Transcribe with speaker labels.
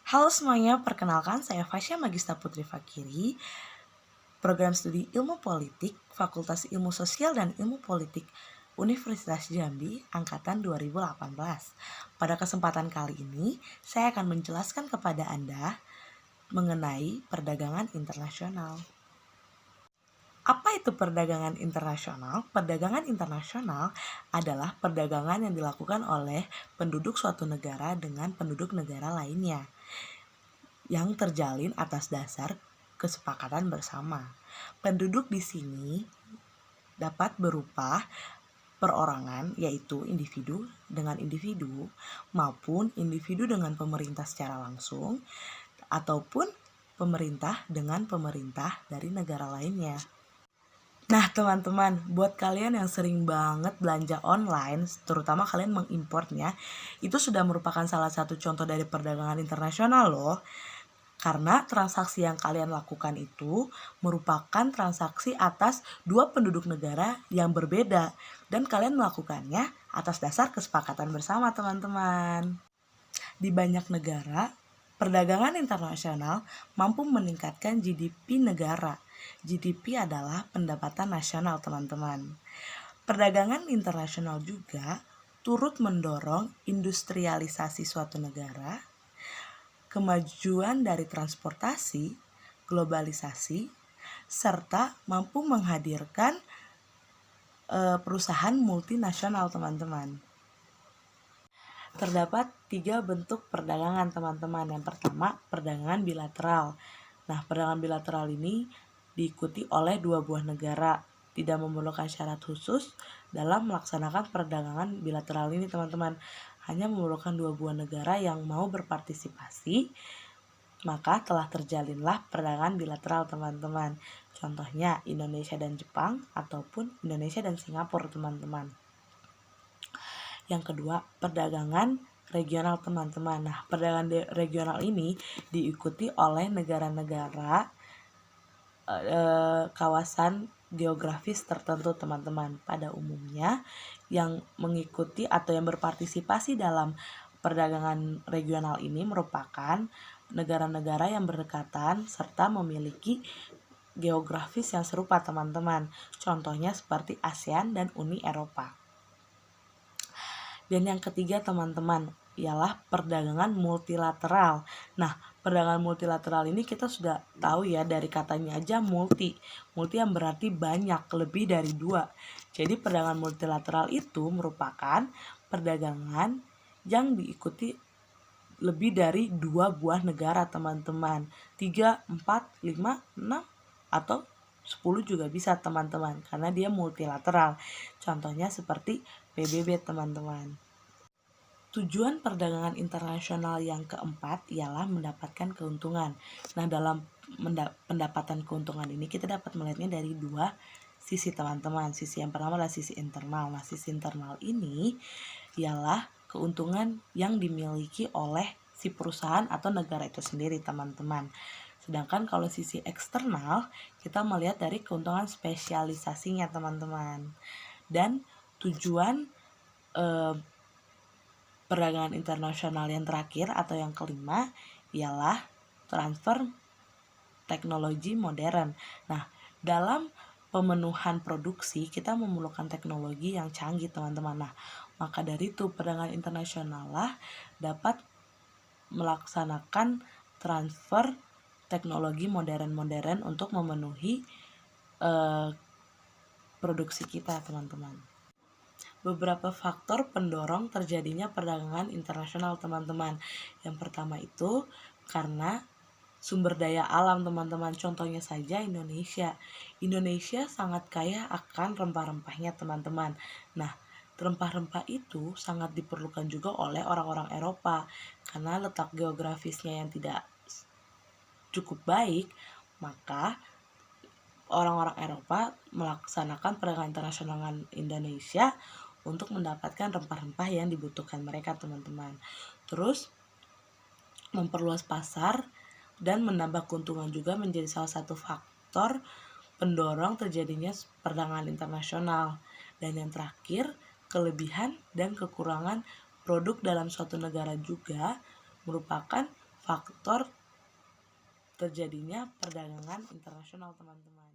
Speaker 1: Halo semuanya, perkenalkan saya Fasya Magista Putri Fakiri, Program Studi Ilmu Politik, Fakultas Ilmu Sosial dan Ilmu Politik, Universitas Jambi, Angkatan 2018. Pada kesempatan kali ini, saya akan menjelaskan kepada Anda mengenai perdagangan internasional. Apa itu perdagangan internasional? Perdagangan internasional adalah perdagangan yang dilakukan oleh penduduk suatu negara dengan penduduk negara lainnya, yang terjalin atas dasar kesepakatan bersama. Penduduk di sini dapat berupa perorangan, yaitu individu dengan individu, maupun individu dengan pemerintah secara langsung, ataupun pemerintah dengan pemerintah dari negara lainnya. Nah teman-teman, buat kalian yang sering banget belanja online, terutama kalian mengimportnya, itu sudah merupakan salah satu contoh dari perdagangan internasional loh. Karena transaksi yang kalian lakukan itu merupakan transaksi atas dua penduduk negara yang berbeda, dan kalian melakukannya atas dasar kesepakatan bersama teman-teman. Di banyak negara, perdagangan internasional mampu meningkatkan GDP negara. GDP adalah pendapatan nasional teman-teman. Perdagangan internasional juga turut mendorong industrialisasi suatu negara, kemajuan dari transportasi, globalisasi, serta mampu menghadirkan perusahaan multinasional teman-teman. Terdapat 3 bentuk perdagangan teman-teman. Yang pertama, perdagangan bilateral. Nah, perdagangan bilateral ini diikuti oleh dua buah negara, tidak memerlukan syarat khusus dalam melaksanakan perdagangan bilateral ini teman-teman. Hanya memerlukan dua buah negara yang mau berpartisipasi, maka telah terjalinlah perdagangan bilateral teman-teman. Contohnya Indonesia dan Jepang ataupun Indonesia dan Singapura teman-teman. Yang kedua, perdagangan regional teman-teman. Nah, perdagangan regional ini diikuti oleh negara-negara kawasan geografis tertentu teman-teman. Pada umumnya yang mengikuti atau yang berpartisipasi dalam perdagangan regional ini merupakan negara-negara yang berdekatan serta memiliki geografis yang serupa teman-teman. Contohnya seperti ASEAN dan Uni Eropa. Dan yang ketiga teman-teman ialah perdagangan multilateral. Nah, perdagangan multilateral ini kita sudah tahu ya, dari katanya aja multi yang berarti banyak, lebih dari 2. Jadi perdagangan multilateral itu merupakan perdagangan yang diikuti lebih dari 2 buah negara teman-teman. 3, 4, 5, 6 atau 10 juga bisa teman-teman, karena dia multilateral. Contohnya seperti PBB teman-teman. Tujuan perdagangan internasional yang keempat ialah mendapatkan keuntungan. Nah, dalam pendapatan keuntungan ini kita dapat melihatnya dari 2 sisi teman-teman. Sisi yang pertama adalah sisi internal. Nah, sisi internal ini ialah keuntungan yang dimiliki oleh si perusahaan atau negara itu sendiri teman-teman. Sedangkan kalau sisi eksternal, kita melihat dari keuntungan spesialisasinya teman-teman. Dan tujuan perdagangan internasional yang terakhir atau yang kelima ialah transfer teknologi modern. Nah, dalam pemenuhan produksi kita memerlukan teknologi yang canggih teman-teman. Nah, maka dari itu perdagangan internasional lah dapat melaksanakan transfer teknologi modern-modern untuk memenuhi produksi kita teman-teman. Beberapa faktor pendorong terjadinya perdagangan internasional teman-teman. Yang pertama itu karena sumber daya alam teman-teman. Contohnya saja Indonesia. Indonesia sangat kaya akan rempah-rempahnya teman-teman. Nah, rempah-rempah itu sangat diperlukan juga oleh orang-orang Eropa karena letak geografisnya yang tidak cukup baik, maka orang-orang Eropa melaksanakan perdagangan internasional dengan Indonesia untuk mendapatkan rempah-rempah yang dibutuhkan mereka teman-teman. Terus memperluas pasar dan menambah keuntungan juga menjadi salah satu faktor pendorong terjadinya perdagangan internasional. Dan yang terakhir, kelebihan dan kekurangan produk dalam suatu negara juga merupakan faktor terjadinya perdagangan internasional, teman-teman.